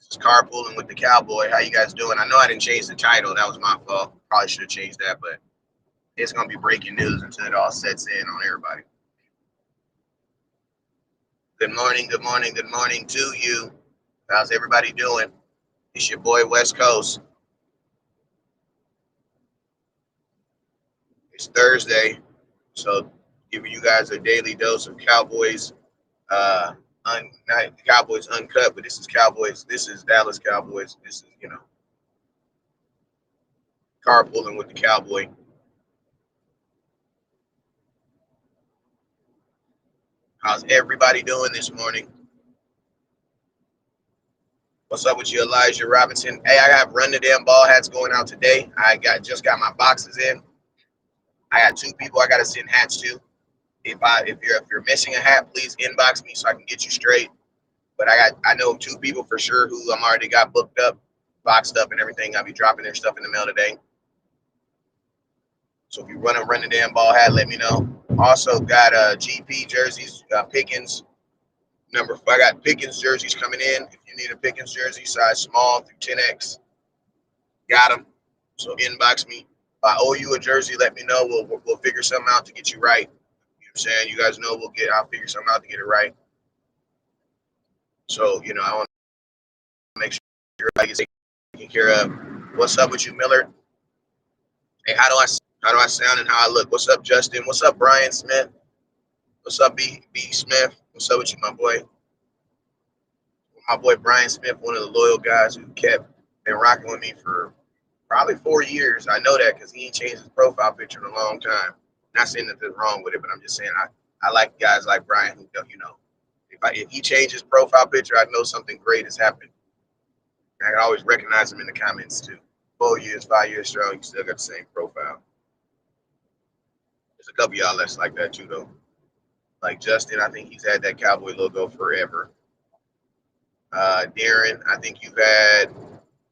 This is Carpooling with the Cowboy. How you guys doing? I know I didn't change the title. That was my fault. Probably should have changed that, but it's going to be breaking news until it all sets in on everybody. Good morning, good morning, good morning to you. How's everybody doing? It's your boy West Coast. It's Thursday, so giving you guys a daily dose of Cowboys. Not Cowboys uncut, but this is Cowboys. This is Dallas Cowboys. This is carpooling with the Cowboy. How's everybody doing this morning? What's up with you, Elijah Robinson? Hey, I have run the damn ball hats going out today. I just got my boxes in. I got 2 people I gotta send hats to. If you're missing a hat, please inbox me so I can get you straight. But I know 2 people for sure who I'm already got booked up, boxed up, and everything. I'll be dropping their stuff in the mail today. So if you run the damn ball hat, let me know. Also got GP jerseys, Pickens. I got Pickens jerseys coming in. If you need a Pickens jersey, size small through 10X, got them. So inbox me. If I owe you a jersey, let me know. We'll figure something out to get you right. You know what I'm saying? You guys know I'll figure something out to get it right. So, I want to make sure everybody gets taken care of. What's up with you, Miller? Hey, how do I sound and how I look? What's up, Justin? What's up, Brian Smith? What's up, B Smith? What's up with you, my boy? My boy Brian Smith, one of the loyal guys who been rocking with me for probably 4 years. I know that because he ain't changed his profile picture in a long time. Not saying that there's wrong with it, but I'm just saying I like guys like Brian who, if he changes his profile picture, I know something great has happened. I can always recognize him in the comments too. 4 years, 5 years strong, you still got the same profile. There's a couple of y'all that's like that too, though. Like Justin, I think he's had that Cowboy logo forever. Darren, I think you've had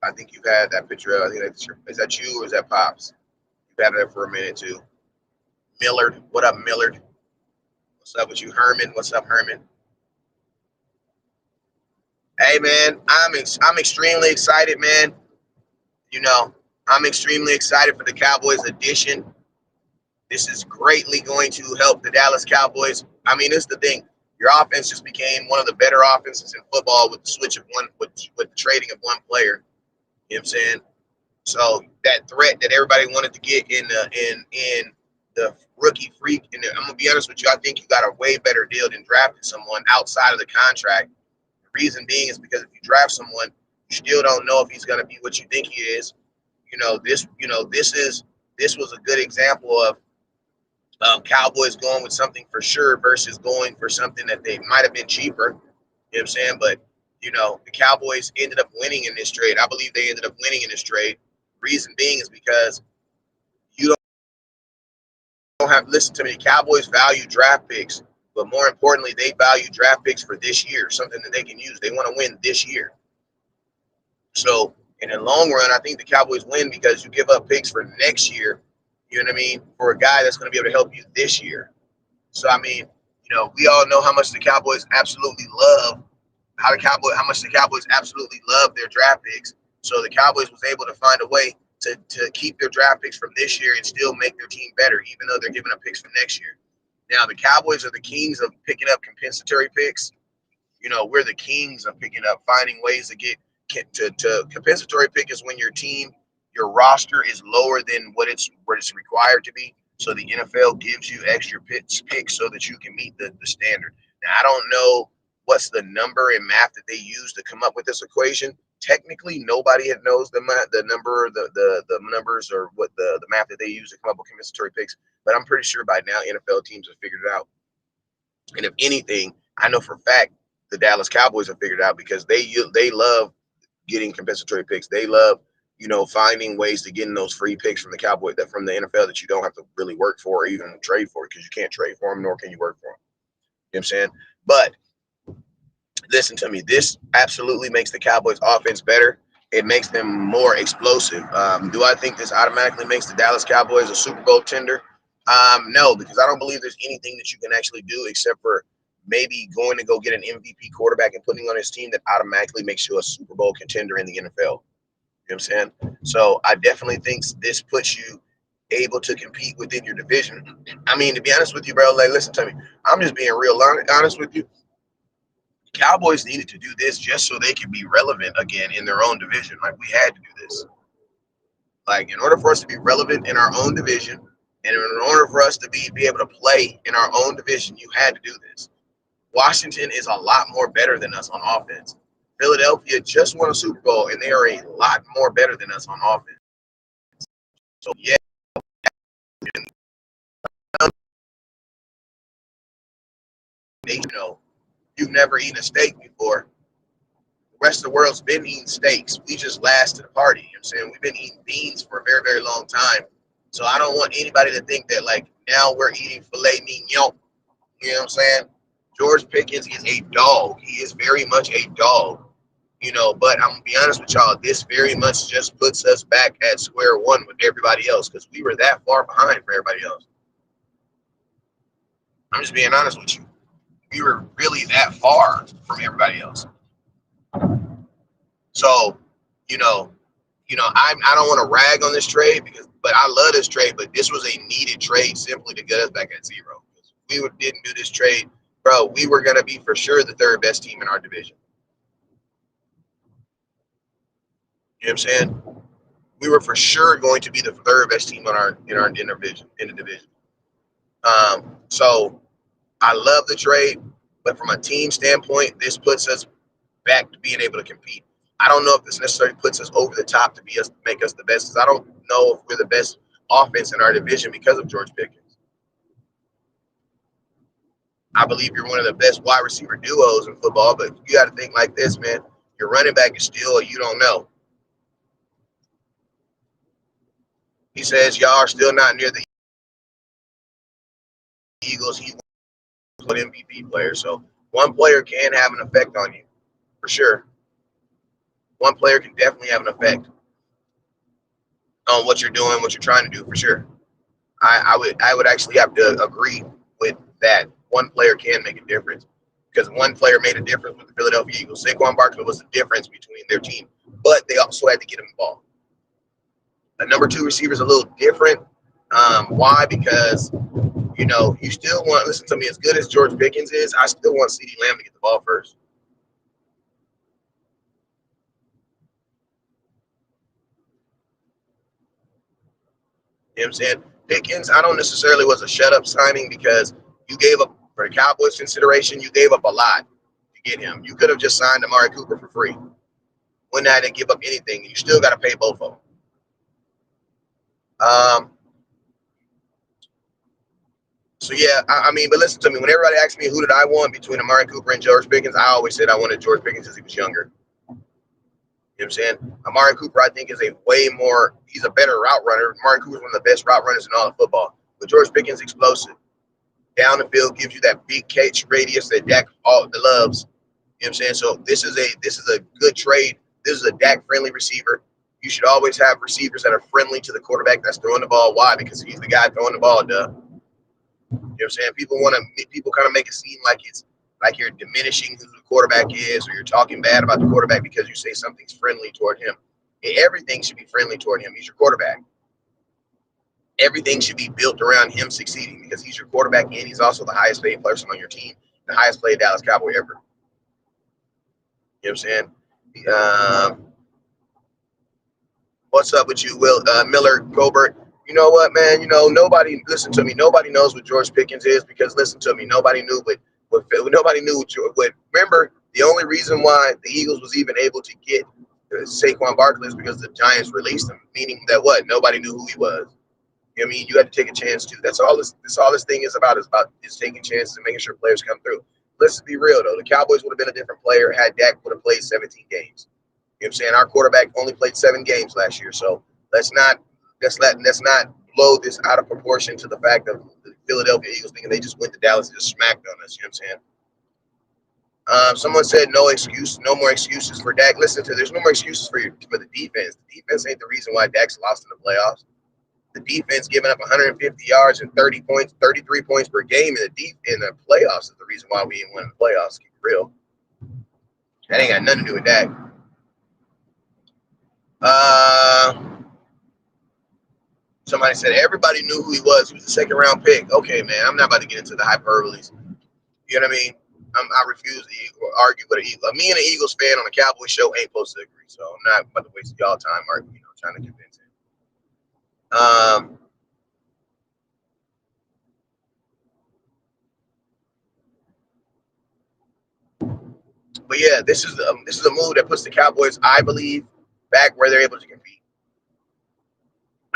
that picture. I think is that you or is that Pops? You've had it for a minute too. Millard, what up, Millard? What's up with you, Herman? What's up, Herman? Hey, man, I'm extremely excited, man. I'm extremely excited for the Cowboys edition. This is greatly going to help the Dallas Cowboys. I mean, it's the thing. Your offense just became one of the better offenses in football with the switch of with the trading of one player. You know what I'm saying? So that threat that everybody wanted to get in the rookie freak, and I'm gonna be honest with you, I think you got a way better deal than drafting someone outside of the contract. The reason being is because if you draft someone, you still don't know if he's gonna be what you think he is. This was a good example of Cowboys going with something for sure versus going for something that they might have been cheaper. You know what I'm saying? But, the Cowboys ended up winning in this trade. I believe they ended up winning in this trade. Reason being is because you don't have to listen to me. Cowboys value draft picks, but more importantly, they value draft picks for this year, something that they can use. They want to win this year. So in the long run, I think the Cowboys win because you give up picks for next year, you know what I mean, for a guy that's going to be able to help you this year. So, I mean, we all know how much the Cowboys absolutely love, how much the Cowboys absolutely love their draft picks. So the Cowboys was able to find a way to keep their draft picks from this year and still make their team better, even though they're giving up picks for next year. Now, the Cowboys are the kings of picking up compensatory picks. We're the kings of finding ways to get to compensatory pick is when your roster is lower than what it's required to be. So the NFL gives you extra picks so that you can meet the standard. Now, I don't know what's the number in math that they use to come up with this equation. Technically, nobody knows the numbers or what the math that they use to come up with compensatory picks. But I'm pretty sure by now NFL teams have figured it out. And if anything, I know for a fact the Dallas Cowboys have figured it out because they love getting compensatory picks. They love finding ways to get in those free picks from the NFL that you don't have to really work for or even trade for because you can't trade for them nor can you work for them. You know what I'm saying? But listen to me. This absolutely makes the Cowboys offense better. It makes them more explosive. Do I think this automatically makes the Dallas Cowboys a Super Bowl contender? No, because I don't believe there's anything that you can actually do except for maybe going to go get an MVP quarterback and putting on his team that automatically makes you a Super Bowl contender in the NFL. You know what I'm saying? So I definitely think this puts you able to compete within your division. I mean, to be honest with you, bro, like, listen to me. I'm just being real honest with you. Cowboys needed to do this just so they could be relevant again in their own division. Like, we had to do this. Like, in order for us to be relevant in our own division, and in order for us to be able to play in our own division, you had to do this. Washington is a lot more better than us on offense. Philadelphia just won a Super Bowl, and they are a lot more better than us on offense. So, yeah, you've never eaten a steak before. The rest of the world's been eating steaks. We just lasted the party. You know what I'm saying? We've been eating beans for a very, very long time. So I don't want anybody to think that, like, now we're eating filet mignon. You know what I'm saying? George Pickens is a dog. He is very much a dog. But I'm going to be honest with y'all, this very much just puts us back at square one with everybody else because we were that far behind for everybody else. I'm just being honest with you. We were really that far from everybody else. So, I don't want to rag on this trade but I love this trade, but this was a needed trade simply to get us back at zero. If we didn't do this trade, bro, we were going to be for sure the third best team in our division. You know what I'm saying? We were for sure going to be the third best team in the division. So I love the trade, but from a team standpoint, this puts us back to being able to compete. I don't know if this necessarily puts us over the top to make us the best, because I don't know if we're the best offense in our division because of George Pickens. I believe you're one of the best wide receiver duos in football, but you got to think like this, man. Your running back is still you don't know. He says y'all are still not near the Eagles. He was an MVP player, so one player can have an effect on you, for sure. One player can definitely have an effect on what you're doing, what you're trying to do, for sure. I would actually have to agree with that. One player can make a difference because one player made a difference with the Philadelphia Eagles. Saquon Barkley was the difference between their team, but they also had to get him the ball. The number two receiver is a little different. Why? Because you still want, listen to me, as good as George Pickens is, I still want CeeDee Lamb to get the ball first. You know what I'm saying? Pickens, I don't necessarily was a shut-up signing because you gave up, for the Cowboys consideration, you gave up a lot to get him. You could have just signed Amari Cooper for free. Wouldn't have to give up anything, and you still got to pay both of them. So, yeah, I mean, but listen to me. When everybody asks me who did I want between Amari Cooper and George Pickens, I always said I wanted George Pickens because he was younger. You know what I'm saying? Amari Cooper, I think, is he's a better route runner. Amari Cooper is one of the best route runners in all of football. But George Pickens, explosive. Down the field, gives you that big catch radius that Dak loves. You know what I'm saying? So this is a good trade. This is a Dak-friendly receiver. You should always have receivers that are friendly to the quarterback that's throwing the ball. Why? Because he's the guy throwing the ball, duh. You know what I'm saying? People kind of make it seem like it's like you're diminishing who the quarterback is, or you're talking bad about the quarterback because you say something's friendly toward him. Everything should be friendly toward him. He's your quarterback. Everything should be built around him succeeding because he's your quarterback and he's also the highest paid person on your team, the highest paid Dallas Cowboy ever. You know what I'm saying? What's up with you, Miller Gobert? You know what, man? Nobody, listen to me. Nobody knows what George Pickens is because, listen to me, nobody knew what. Remember, the only reason why the Eagles was even able to get Saquon Barkley is because the Giants released him, meaning that what? Nobody knew who he was. You know what I mean? You had to take a chance too. That's all this thing is about is taking chances and making sure players come through. Let's be real though. The Cowboys would have been a different player had Dak would have played 17 games. You know what I'm saying? Our quarterback only played 7 games last year, so let's not blow this out of proportion to the fact of the Philadelphia Eagles thinking they just went to Dallas and just smacked on us. You know what I'm saying? Someone said no more excuses for Dak. Listen to, there's no more excuses for the defense. The defense ain't the reason why Dak's lost in the playoffs. the defense giving up 150 yards and 30 points, 33 points per game in the playoffs is the reason why we didn't win the playoffs. Keep it real. That ain't got nothing to do with that. Somebody said everybody knew who he was. He was a second round pick. Okay, man, I'm not about to get into the hyperboles. You know what I mean? I refuse to argue with an Eagle. Me and an Eagles fan on a Cowboys show ain't supposed to agree, so I'm not about to waste y'all time arguing, trying to convince him. But yeah, this is a move that puts the Cowboys, I believe, back where they're able to compete.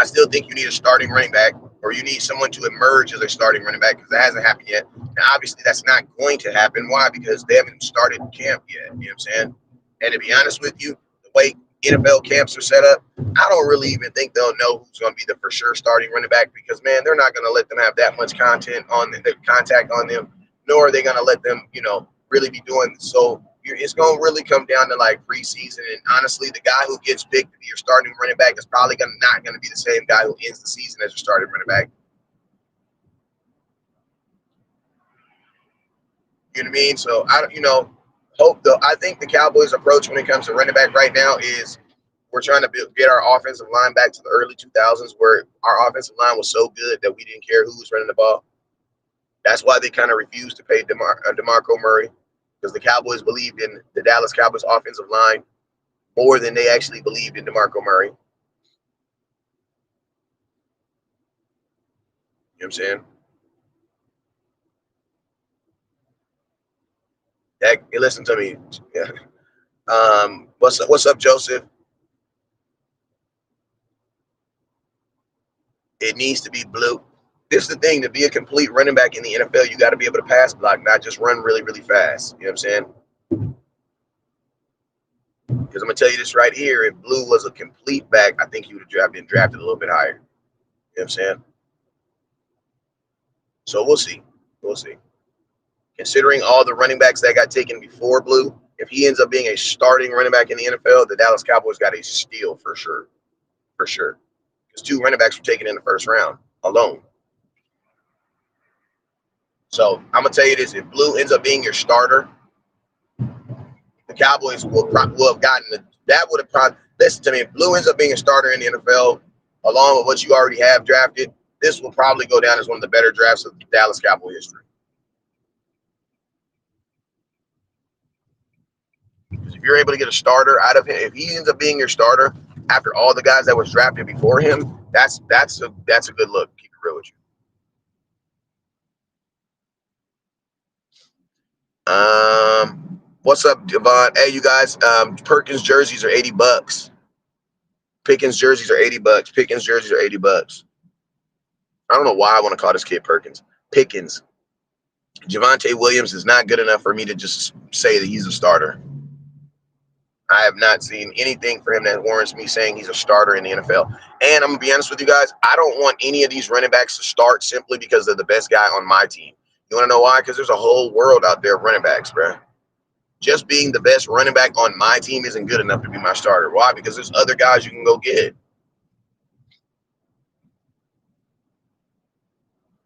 I still think you need a starting running back, or you need someone to emerge as a starting running back, because that hasn't happened yet. Now, obviously, that's not going to happen. Why? Because they haven't started camp yet. You know what I'm saying? And to be honest with you, the way NFL camps are set up, I don't really even think they'll know who's going to be the for sure starting running back, because man, they're not going to let them have that much contact on them, nor are they going to let them, really be doing so. It's going to really come down to like preseason, and honestly, the guy who gets picked to be your starting running back is probably not going to be the same guy who ends the season as your starting running back. You know what I mean? So I think the Cowboys' approach when it comes to running back right now is we're trying to get our offensive line back to the early 2000s, where our offensive line was so good that we didn't care who was running the ball. That's why they kind of refused to pay DeMarco Murray, because the Cowboys believed in the Dallas Cowboys offensive line more than they actually believed in DeMarco Murray. You know what I'm saying? Hey, listen to me. Yeah. What's up, Joseph? It needs to be blue. This is the thing, to be a complete running back in the NFL, you got to be able to pass block, not just run really, really fast. You know what I'm saying? Because I'm going to tell you this right here. If Blue was a complete back, I think he would have been drafted a little bit higher. You know what I'm saying? So we'll see. We'll see. Considering all the running backs that got taken before Blue, if he ends up being a starting running back in the NFL, the Dallas Cowboys got a steal for sure. For sure. Because 2 running backs were taken in the first round alone. So I'm going to tell you this. If Blue ends up being your starter, the Cowboys will have gotten that would have probably, listen to me, if Blue ends up being a starter in the NFL, along with what you already have drafted, this will probably go down as one of the better drafts of Dallas Cowboy history. Because if you're able to get a starter out of him, if he ends up being your starter after all the guys that was drafted before him, that's a good look. Keep it real with you. What's up, Devon? Hey, you guys. Perkins jerseys are $80. Pickens jerseys are $80. Pickens jerseys are $80. I don't know why I want to call this kid Perkins. Pickens. Javonte Williams is not good enough for me to just say that he's a starter. I have not seen anything for him that warrants me saying he's a starter in the NFL. And I'm going to be honest with you guys, I don't want any of these running backs to start simply because they're the best guy on my team. You want to know why? Because there's a whole world out there of running backs, bro. Just being the best running back on my team isn't good enough to be my starter. Why? Because there's other guys you can go get.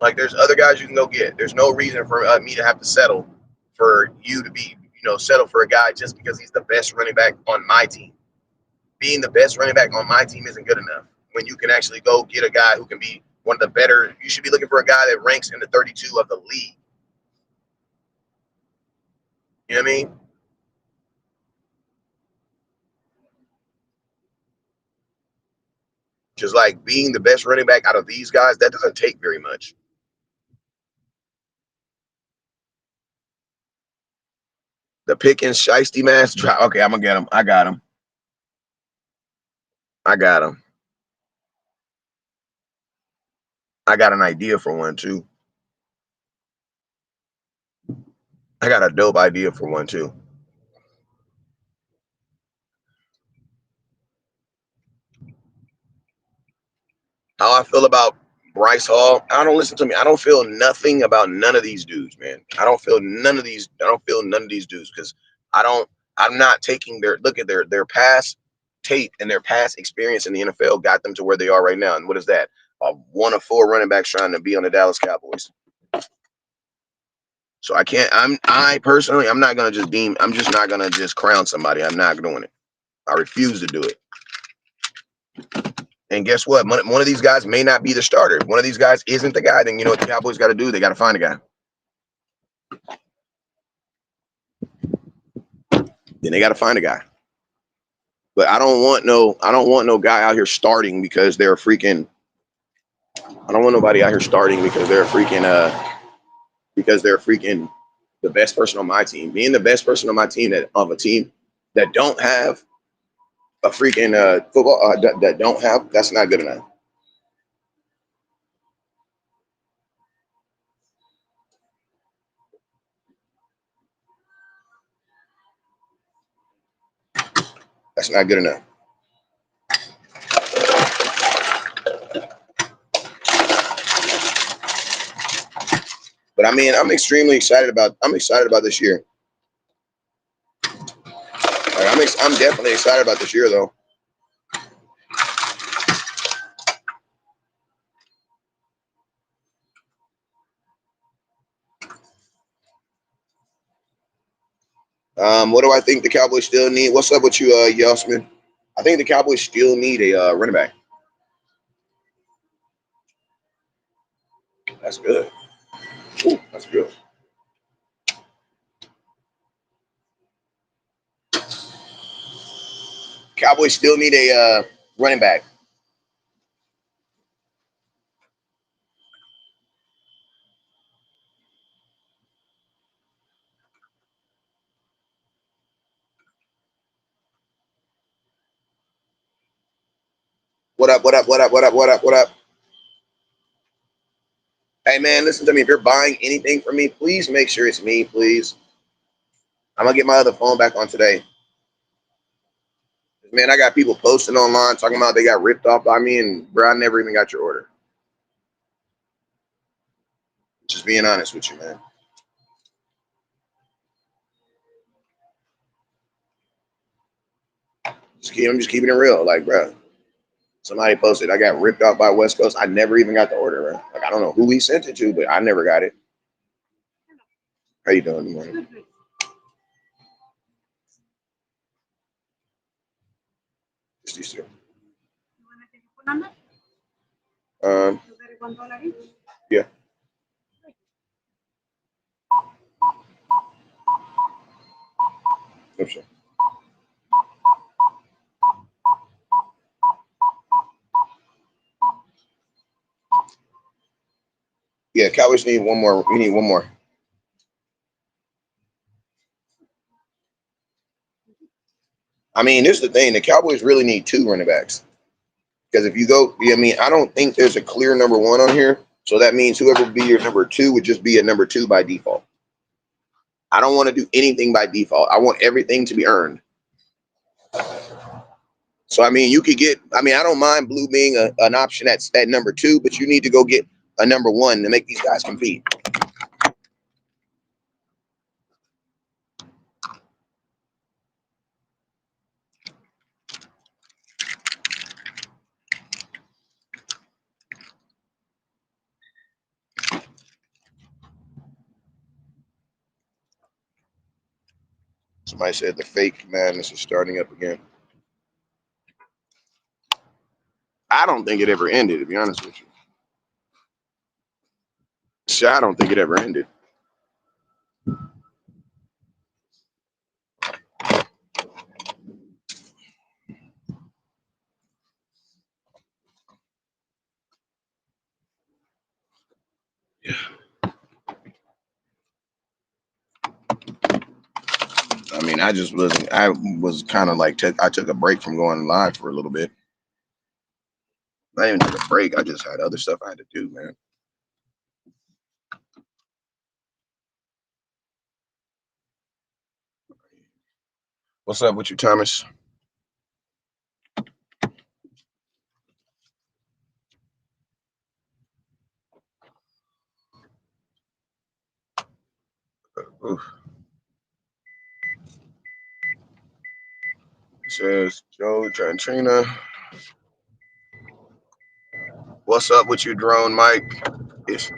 Like, there's other guys you can go get. There's no reason for me to have to settle for you to be, settle for a guy just because he's the best running back on my team. Being the best running back on my team isn't good enough. When you can actually go get a guy who can be one of the better, you should be looking for a guy that ranks in the 32 of the league. You know what I mean? Just like being the best running back out of these guys, that doesn't take very much. The Pickens Shiesty mask drop. Okay, I'm gonna get him. I got him. I got him. I got an idea for one too. I got a dope idea for one too. How I feel about Bryce Hall, I don't listen to me. I don't feel nothing about none of these dudes, man. I don't feel none of these dudes because I'm not taking look at their past tape and their past experience in the NFL got them to where they are right now. And what is that? one of 4 running backs trying to be on the Dallas Cowboys. So I can't. I personally, I'm not gonna just deem. I'm just not gonna just crown somebody. I'm not doing it. I refuse to do it. And guess what? One of these guys may not be the starter. One of these guys isn't the guy. Then you know what the Cowboys got to do? They got to find a guy. Then they got to find a guy. But I don't want no guy out here starting because they're freaking. I don't want nobody out here starting because they're freaking the best person on my team. Being the best person on my team of a team that don't have a freaking football that don't have, that's not good enough. That's not good enough. But I mean, I'm excited about this year. Like, I'm definitely excited about this year though. What do I think the Cowboys still need? What's up with you, Yosman? I think the Cowboys still need a running back. That's good. Ooh, that's good. Cowboys still need a running back. What up? What up? What up? What up? What up? What up? Hey man, listen to me. If you're buying anything from me, please make sure it's me, please. I'm gonna get my other phone back on today. Man, I got people posting online talking about they got ripped off by me, and bro, I never even got your order. Just being honest with you, man. I'm just keeping it real. Like, bro, somebody posted I got ripped off by West Coast. I never even got the order, bro. Like, I don't know who he sent it to, but I never got it. How you doing? Good morning. Just these two. Yeah. No, sure. Yeah, Cowboys need one more. We need one more. I mean, this is the thing. The Cowboys really need 2 running backs. Because if you go, I mean, I don't think there's a clear number 1 on here. So that means whoever would be your number 2 would just be a number 2 by default. I don't want to do anything by default. I want everything to be earned. So I mean, you could get. I mean, I don't mind Blue being an option at number 2, but you need to go get a number 1 to make these guys compete. Somebody said the fake madness is starting up again. I don't think it ever ended, to be honest with you. I don't think it ever ended. Yeah. I mean, I just wasn't. I was kind of like I took a break from going live for a little bit. I didn't take a break. I just had other stuff I had to do, man. What's up with you, Thomas? Oof. It says Joe Trantrina. What's up with you, drone, Mike? It's,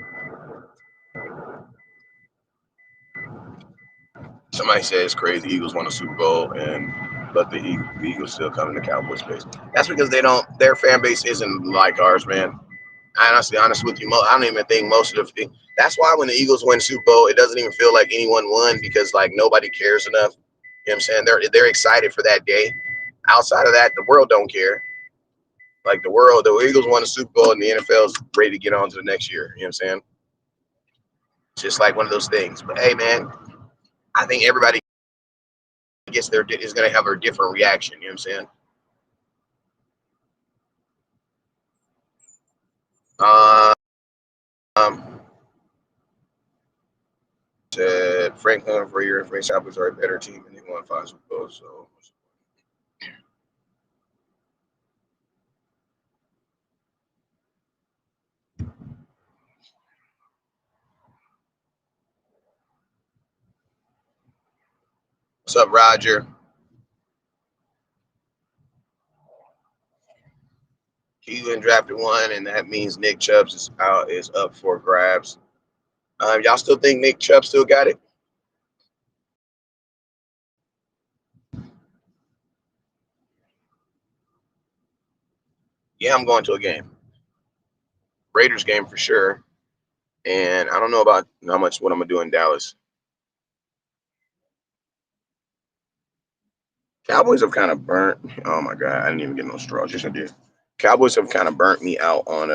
somebody said it's crazy. Eagles won a Super Bowl, but the Eagles still come in the Cowboys space. That's because they don't. Their fan base isn't like ours, man. Honestly, honest with you, I don't even think most of the. That's why when the Eagles win Super Bowl, it doesn't even feel like anyone won because like nobody cares enough. You know what I'm saying? They're excited for that day. Outside of that, the world don't care. Like the Eagles won the Super Bowl and the NFL's ready to get on to the next year. You know what I'm saying? It's just like one of those things. But hey, man, I think everybody gets their is going to have a different reaction. You know what I'm saying? Um, said Franklin for your information, Cowboys are a better team and they won 5 Super Bowls. So what's up, Roger? Cleveland drafted one, and that means Nick Chubb is up for grabs. Y'all still think Nick Chubb still got it? Yeah, I'm going to a game. Raiders game for sure. And I don't know about how much what I'm gonna do in Dallas. Cowboys have kind of burnt. Oh my god, I didn't even get no straws. Yes, I did. Cowboys have kind of burnt me out on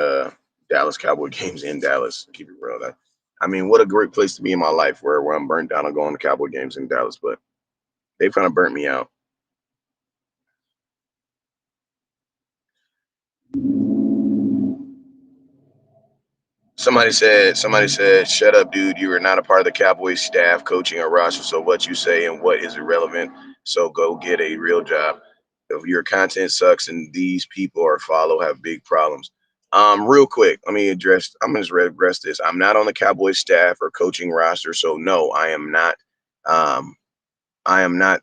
Dallas Cowboy games in Dallas. Keep it real. That I mean, what a great place to be in my life where I'm burnt down on going to Cowboy games in Dallas, but they've kind of burnt me out. Somebody said, shut up, dude. You are not a part of the Cowboys staff, coaching, or roster. So what you say and what is irrelevant. So go get a real job. If your content sucks and these people are follow have big problems. Real quick, I'm gonna just address this. I'm not on the Cowboys staff or coaching roster, so no, I am not. Um, I am not,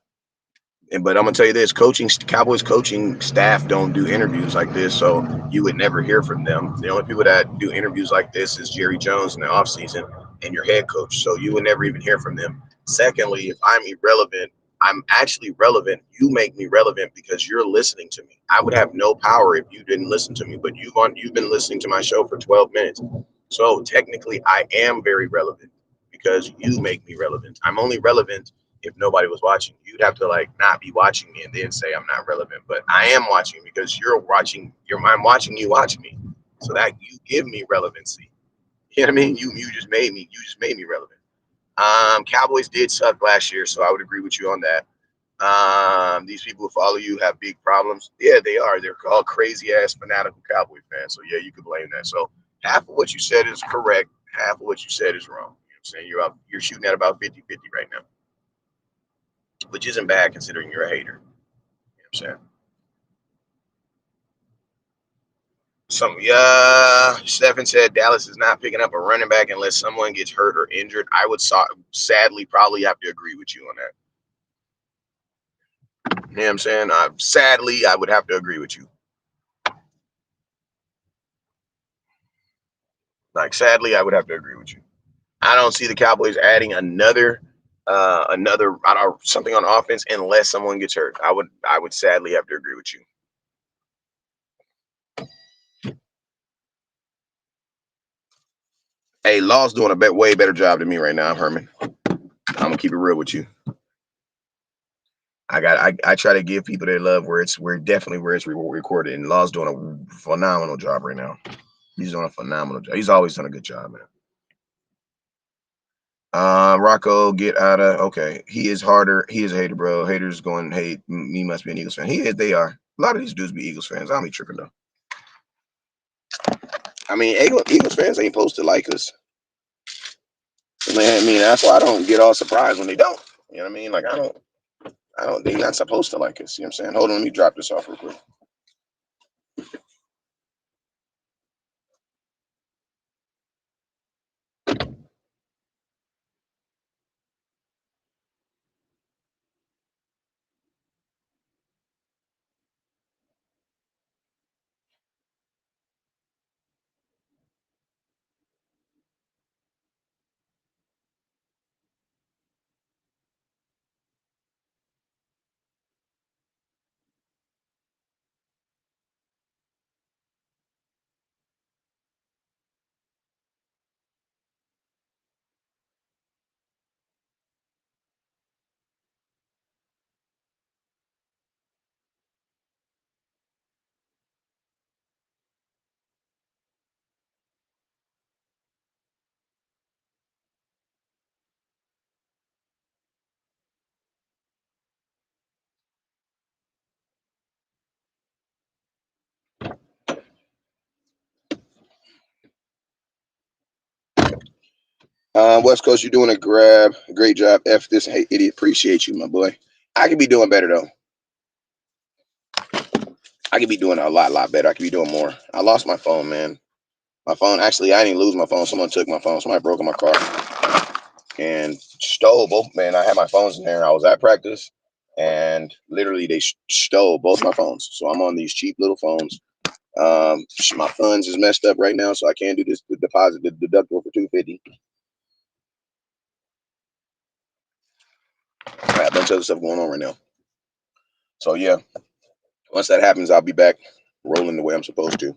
but I'm gonna tell you this: Cowboys coaching staff don't do interviews like this, so you would never hear from them. The only people that do interviews like this is Jerry Jones in the offseason and your head coach, so you would never even hear from them. Secondly, if I'm irrelevant, I'm actually relevant. You make me relevant because you're listening to me. I would have no power if you didn't listen to me, but you've been listening to my show for 12 minutes, so technically I am very relevant because you make me relevant. I'm only relevant if nobody was watching. You'd have to like not be watching me and then say I'm not relevant. But I am watching because you're watching. I'm watching you watch me, so that you give me relevancy. You know what I mean? You just made me relevant. Cowboys did suck last year, so I would agree with you on that. These people who follow you have big problems. Yeah, they are. They're called crazy ass fanatical Cowboy fans. So yeah, you could blame that. So half of what you said is correct. Half of what you said is wrong. You know what I'm saying? You're shooting at about 50-50 right now, which isn't bad considering you're a hater. You know what I'm saying? Stephen said Dallas is not picking up a running back unless someone gets hurt or injured. I would sadly probably have to agree with you on that. You know what I'm saying? Sadly, I would have to agree with you. Like, sadly, I would have to agree with you. I don't see the Cowboys adding another something on offense unless someone gets hurt. I would sadly have to agree with you. Hey, Law's doing a way better job than me right now, Herman. I'm gonna keep it real with you. I try to give people their love where it's recorded, and Law's doing a phenomenal job right now. He's doing a phenomenal job. He's always done a good job, man. Rocco, get out of okay. He is harder. He is a hater, bro. Haters going hate. Me must be an Eagles fan. He is. They are. A lot of these dudes be Eagles fans. I don't be tripping though. I mean, Eagles fans ain't supposed to like us. I mean, that's why I don't get all surprised when they don't. You know what I mean? Like I don't. They're not supposed to like us. You know what I'm saying? Hold on, let me drop this off real quick. West Coast, you're doing a great job. F this, hey idiot, appreciate you, my boy. I could be doing better though. I could be doing a lot better. I could be doing more. I lost my phone, man. My phone, actually, I didn't lose my phone. Someone took my phone. Somebody broke in my car and stole both. Man, I had my phones in there. I was at practice, and literally they stole both my phones. So I'm on these cheap little phones. My funds is messed up right now, so I can't do this. The deposit, the deductible for 250. I have a bunch of other stuff going on right now. So yeah, once that happens, I'll be back rolling the way I'm supposed to.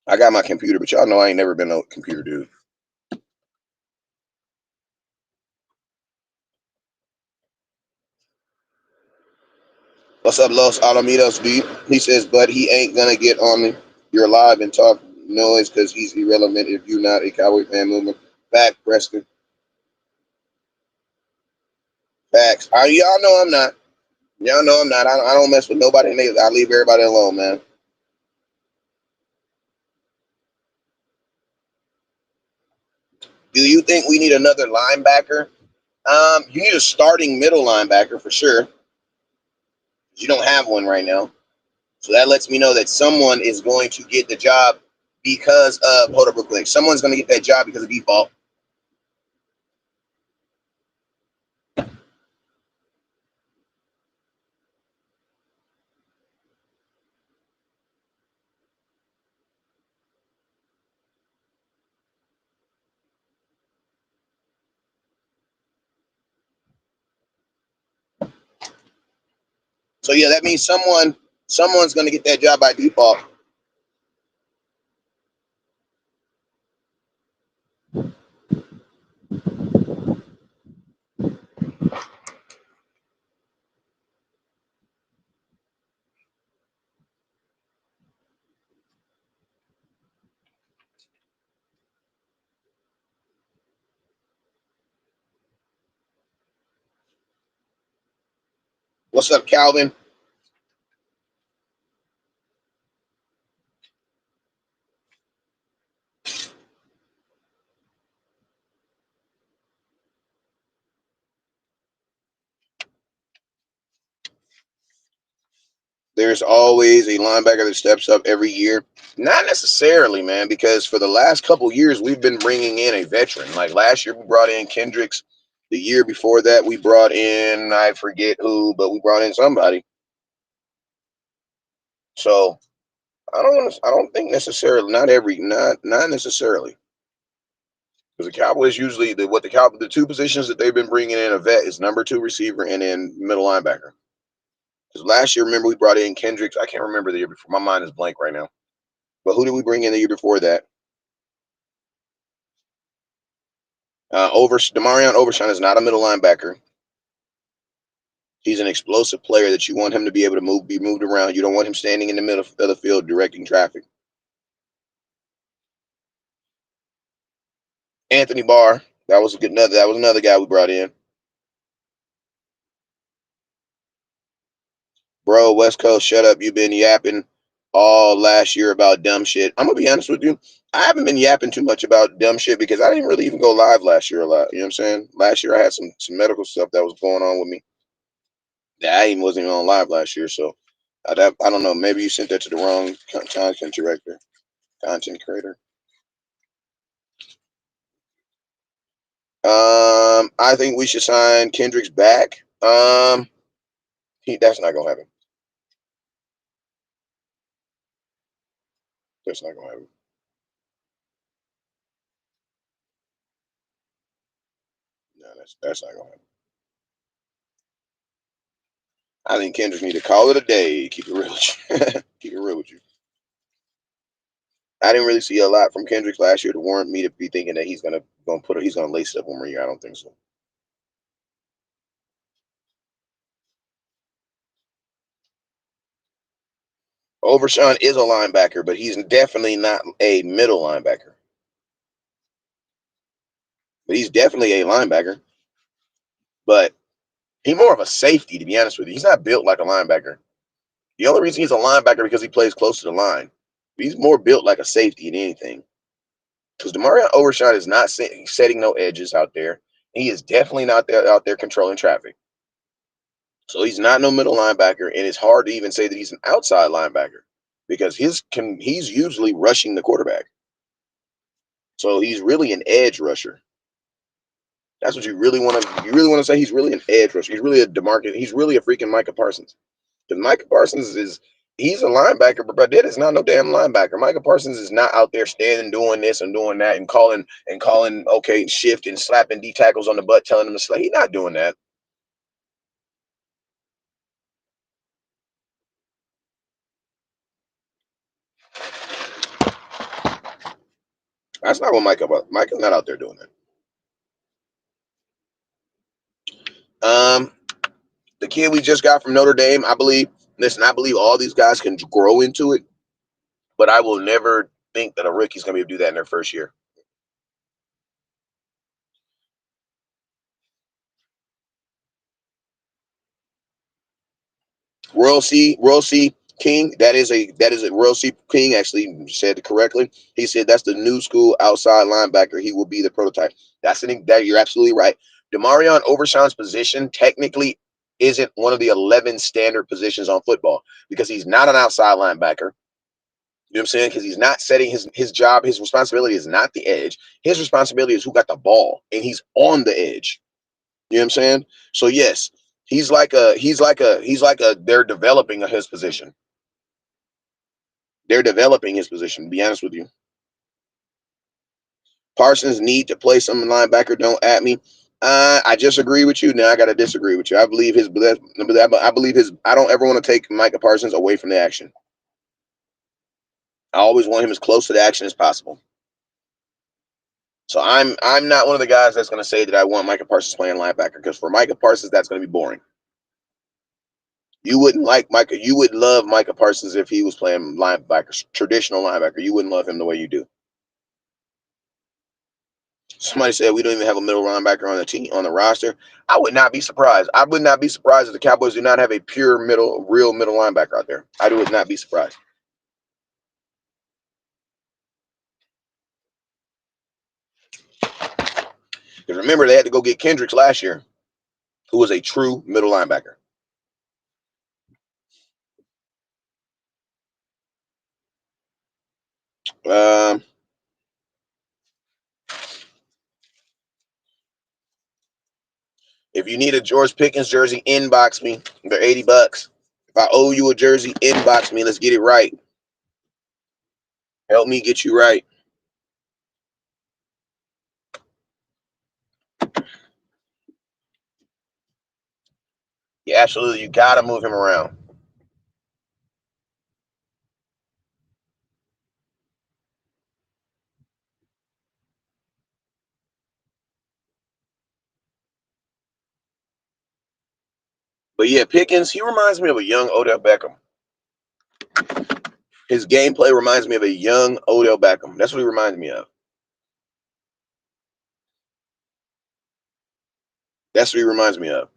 I got my computer, but y'all know I ain't never been a computer dude. What's up, Los Alamitos, dude? He says, but he ain't gonna get on your live and talk noise because he's irrelevant if you're not a Cowboy fan movement. Back, Prescott. Facts. Y'all know I'm not. Y'all know I'm not. I don't mess with nobody. I leave everybody alone, man. Do you think we need another linebacker? You need a starting middle linebacker for sure. You don't have one right now. So that lets me know that someone is going to get the job because of, hold up real quick. Someone's going to get that job because of default. So yeah, that means someone's going to get that job by default. What's up, Calvin? There's always a linebacker that steps up every year. Not necessarily, man, because for the last couple years we've been bringing in a veteran. Like last year we brought in Kendricks. The year before that we brought in, I forget who, but we brought in somebody. So I don't think necessarily, not necessarily. Because the Cowboys usually the two positions that they've been bringing in a vet is number two receiver and then middle linebacker. Because last year, remember we brought in Kendricks. I can't remember the year before. My mind is blank right now. But who did we bring in the year before that? Demarion Overshawn is not a middle linebacker. He's an explosive player that you want him to be able to be moved around. You don't want him standing in the middle of the field directing traffic. Anthony Barr, that was another guy we brought in. Bro, West Coast, shut up. You've been yapping all last year about dumb shit. I'm gonna be honest with you. I haven't been yapping too much about dumb shit because I didn't really even go live last year a lot. You know what I'm saying? Last year I had some medical stuff that was going on with me. Yeah, I even wasn't even on live last year, so I don't know. Maybe you sent that to the wrong content director, content creator. I think we should sign Kendricks back. That's not gonna happen. That's not gonna happen. No, that's not gonna happen. I think Kendricks need to call it a day. Keep it real with you. Keep it real with you. I didn't really see a lot from Kendricks last year to warrant me to be thinking that he's gonna lace it up one more year. I don't think so. Overshawn is a linebacker, but he's definitely not a middle linebacker. But he's definitely a linebacker. But he's more of a safety, to be honest with you. He's not built like a linebacker. The only reason he's a linebacker because he plays close to the line. He's more built like a safety than anything. because Demarion Overshawn is not setting no edges out there. He is definitely not out there controlling traffic. So he's not no middle linebacker, and it's hard to even say that he's an outside linebacker because he's usually rushing the quarterback. So he's really an edge rusher. That's what you really want to say. He's really an edge rusher. He's really a DeMarcus. He's really a freaking Micah Parsons. Because Micah Parsons he's a linebacker, but that is not no damn linebacker. Micah Parsons is not out there standing doing this and doing that and calling okay shift and slapping D tackles on the butt, telling them to slay. He's not doing that. That's not what Micah's not out there doing that. The kid we just got from Notre Dame, I believe. Listen, I believe all these guys can grow into it, but I will never think that a rookie's gonna be able to do that in their first year. Royal C King. That is a Royal C King. Actually said it correctly. He said that's the new school outside linebacker. He will be the prototype. That you're absolutely right. Demarion Overshawn's position technically isn't one of the 11 standard positions on football because he's not an outside linebacker. You know what I'm saying? Because he's not setting his job. His responsibility is not the edge. His responsibility is who got the ball, and he's on the edge. You know what I'm saying? So yes, he's like a they're developing his position. They're developing his position, to be honest with you. Parsons need to play some linebacker. Don't at me. I just agree with you. Now I got to disagree with you. I believe his. I believe his. I don't ever want to take Micah Parsons away from the action. I always want him as close to the action as possible. So I'm not one of the guys that's going to say that I want Micah Parsons playing linebacker because for Micah Parsons that's going to be boring. You wouldn't like Micah. You would love Micah Parsons if he was playing linebacker, traditional linebacker. You wouldn't love him the way you do. Somebody said we don't even have a middle linebacker on the team on the roster. I would not be surprised. I would not be surprised if the Cowboys do not have a pure real middle linebacker out there. I would not be surprised. Because remember, they had to go get Kendricks last year, who was a true middle linebacker. Um, if you need a George Pickens jersey, inbox me. They're $80. If I owe you a jersey, inbox me. Let's get it right. Help me get you right. Yeah, absolutely. You gotta move him around. But yeah, Pickens, he reminds me of a young Odell Beckham. His gameplay reminds me of a young Odell Beckham. That's what he reminds me of. That's what he reminds me of.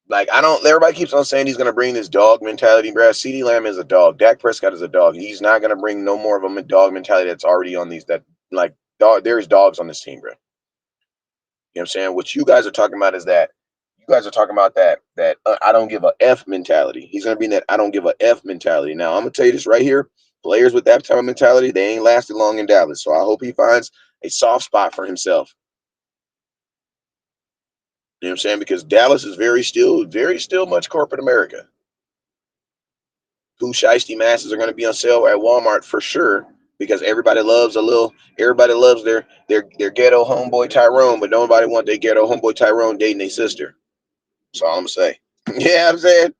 Like I don't. Everybody keeps on saying he's gonna bring this dog mentality, bro. CeeDee Lamb is a dog. Dak Prescott is a dog. He's not gonna bring no more of a dog mentality that's already on these. That like dog. There's dogs on this team, bro. You know what I'm saying? What you guys are talking about is that you guys are talking about that I don't give a F mentality. He's gonna be in that I don't give a F mentality. Now I'm gonna tell you this right here. Players with that type of mentality, they ain't lasted long in Dallas. So I hope he finds a soft spot for himself. You know what I'm saying? Because Dallas is very still much corporate America. Who shiesty masses are going to be on sale at Walmart for sure because everybody loves their ghetto homeboy Tyrone, but nobody want their ghetto homeboy Tyrone dating their sister. That's all I'm gonna say. Yeah, I'm saying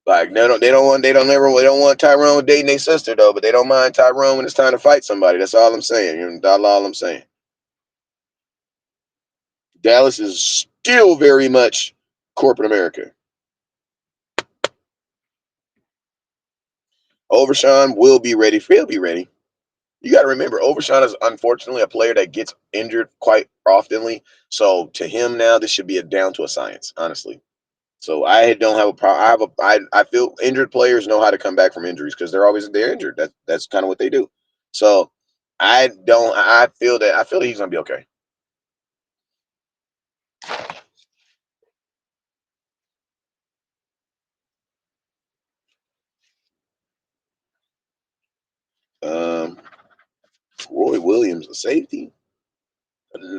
like they don't want Tyrone dating their sister though, but they don't mind Tyrone when it's time to fight somebody. That's all I'm saying. You know, that's all I'm saying. Dallas is still very much corporate America. Overshawn will be ready. He'll be ready. You got to remember, Overshawn is unfortunately a player that gets injured quite oftenly. So to him now, this should be a down to a science, honestly. So I don't have a problem. I feel injured players know how to come back from injuries because they're injured. That's kind of what they do. So I don't. I feel that he's gonna be okay. Um, Roy Williams, the safety,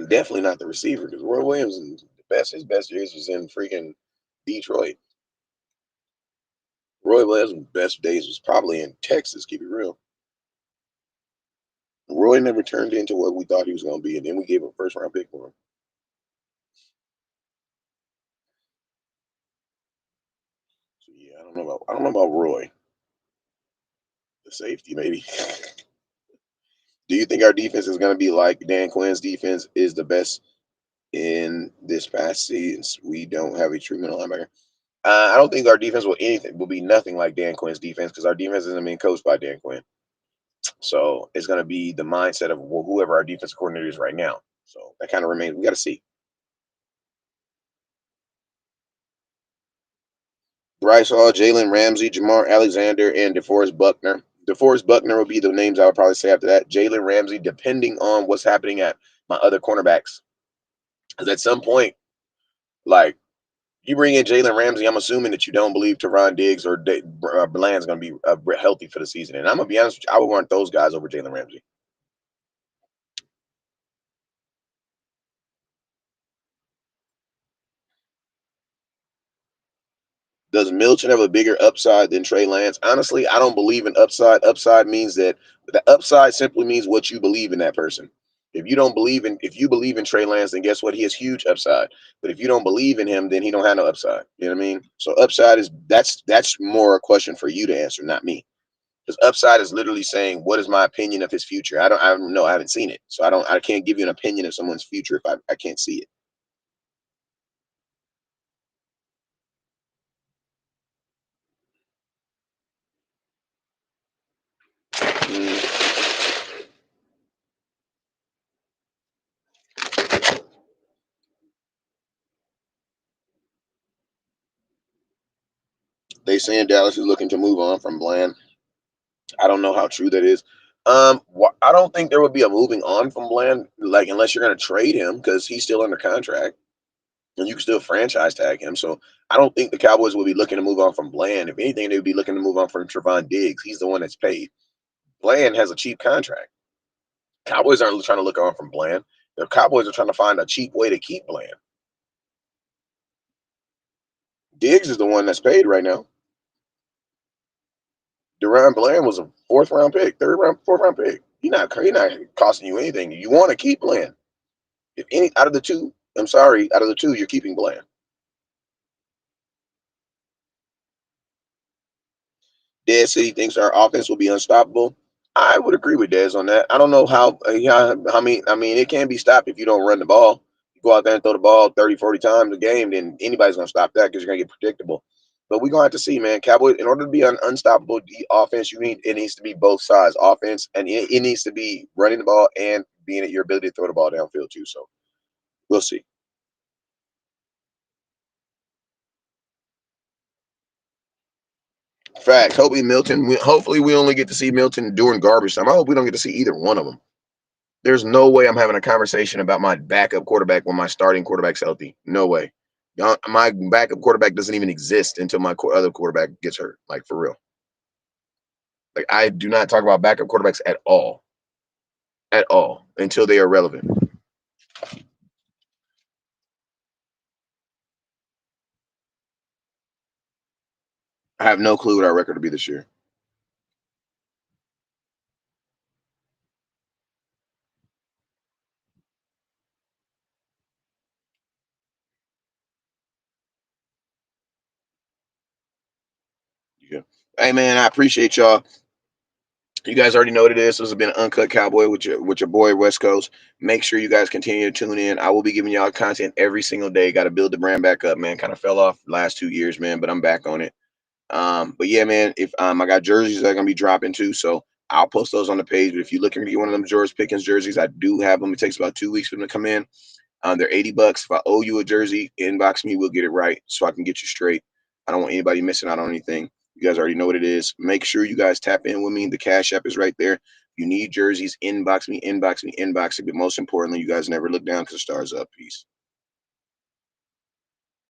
definitely not the receiver because Roy Williams, his best years was in freaking Detroit. Roy Williams' best days was probably in Texas. Keep it real. Roy never turned into what we thought he was going to be, and then we gave him a first round pick for him. So yeah, I don't know about Roy, the safety maybe. Do you think our defense is going to be like Dan Quinn's defense is the best in this past season? We don't have a treatment linebacker. I don't think our defense will be nothing like Dan Quinn's defense because our defense isn't being coached by Dan Quinn. So it's going to be the mindset of whoever our defense coordinator is right now. So that kind of remains. We got to see. Bryce Hall, Jalen Ramsey, Jamar Alexander, and DeForest Buckner. DeForest Buckner would be the names I would probably say after that. Jalen Ramsey, depending on what's happening at my other cornerbacks. Because at some point, like you bring in Jalen Ramsey, I'm assuming that you don't believe Teron Diggs or Bland's going to be healthy for the season. And I'm going to be honest with you, I would want those guys over Jalen Ramsey. Does Milton have a bigger upside than Trey Lance? Honestly, I don't believe in upside. Upside means that the upside simply means what you believe in that person. If you believe in Trey Lance, then guess what? He has huge upside. But if you don't believe in him, then he don't have no upside. You know what I mean? So upside is that's more a question for you to answer, not me. Because upside is literally saying, what is my opinion of his future? I don't know. I haven't seen it. So I can't give you an opinion of someone's future if I can't see it. Mm, they saying Dallas is looking to move on from Bland. I don't know how true that is. I don't think there would be a moving on from Bland, like unless you're going to trade him because he's still under contract and you can still franchise tag him. So I don't think the Cowboys will be looking to move on from Bland. If anything, they would be looking to move on from Trevon Diggs. He's the one that's paid. Bland has a cheap contract. Cowboys aren't trying to look on from Bland. The Cowboys are trying to find a cheap way to keep Bland. Diggs is the one that's paid right now. Deron Bland was a fourth round pick, third round, fourth round pick. He not costing you anything. You want to keep Bland. If any out of the two, I'm sorry, out of the two, you're keeping Bland. Dez City thinks our offense will be unstoppable. I would agree with Dez on that. I don't know how it can be stopped if you don't run the ball. You go out there and throw the ball 30, 40 times a game, then anybody's going to stop that because you're going to get predictable. But we're going to have to see, man. Cowboys, in order to be an unstoppable offense, it needs to be both sides offense, and it needs to be running the ball and being at your ability to throw the ball downfield too. So we'll see. Facts. Hopefully we only get to see Milton during garbage time. I hope we don't get to see either one of them. There's no way I'm having a conversation about my backup quarterback when my starting quarterback's healthy. No way. My backup quarterback doesn't even exist until my other quarterback gets hurt. Like for real. Like I do not talk about backup quarterbacks at all, until they are relevant. I have no clue what our record will be this year. Yeah. Hey man, I appreciate y'all. You guys already know what it is. This has been Uncut Cowboy with your boy West Coast. Make sure you guys continue to tune in. I will be giving y'all content every single day. Got to build the brand back up, man. Kind of fell off the last 2 years, man, but I'm back on it. But yeah, man, if I got jerseys that are gonna be dropping too, so I'll post those on the page. But if you're looking to get one of them George Pickens jerseys, I do have them. It takes about 2 weeks for them to come in. They're $80. If I owe you a jersey, inbox me. We'll get it right so I can get you straight. I don't want anybody missing out on anything. You guys already know what it is. Make sure you guys tap in with me. The Cash App is right there. You need jerseys. Inbox me, inbox me, inbox me. But most importantly, you guys never look down because the stars up. Peace.